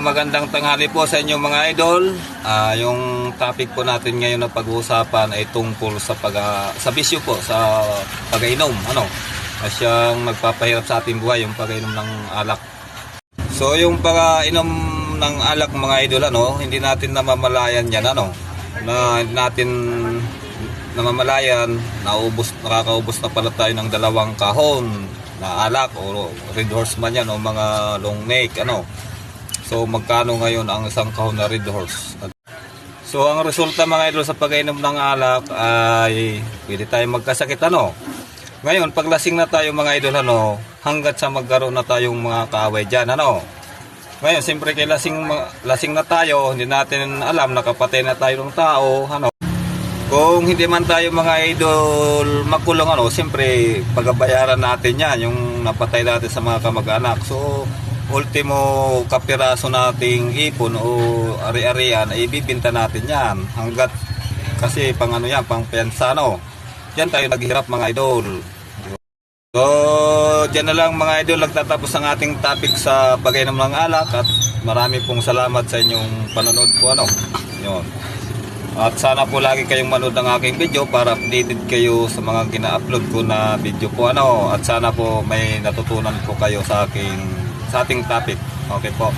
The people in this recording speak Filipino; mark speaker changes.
Speaker 1: Magandang tanghali po sa inyo mga idol. Yung topic po natin ngayon na pag-uusapan ay tungkol sa bisyo po, sa pag-inom. Siyang nagpapahirap sa ating buhay, yung pag-inom ng alak. So yung pag-inom ng alak mga idol, hindi natin namamalayan yan, na hindi natin namamalayan, nakakaubos na pala tayo ng 2 kahon na alak o Red Horse man yan o mga long neck, So magkano ngayon ang isang kahon na Red Horse? So ang resulta mga idol sa pag-inom ng alak ay pwede tayong magkasakit, Ngayon pag lasing na tayo mga idol, hanggat sa magkaroon na tayong mga kaaway dyan, Ngayon siyempre kay lasing na tayo, hindi natin alam nakapatay na tayo ng tao, Kung hindi man tayo mga idol makulong, siyempre pagabayaran natin yan, yung napatay natin sa mga kamag-anak. So ultimo kapiraso nating ipon o ari-arian ay ibibinta natin yan hanggat kasi pang pang piyansa, Diyan tayo naghihirap mga idol. So diyan na lang mga idol nagtatapos ang ating topic sa pag-inom ng alak at marami pong salamat sa inyong panonood po, Yun. At sana po lagi kayong manood ng aking video para updated kayo sa mga gina-upload ko na video po, At sana po may natutunan po kayo sa ating topic. Okay po.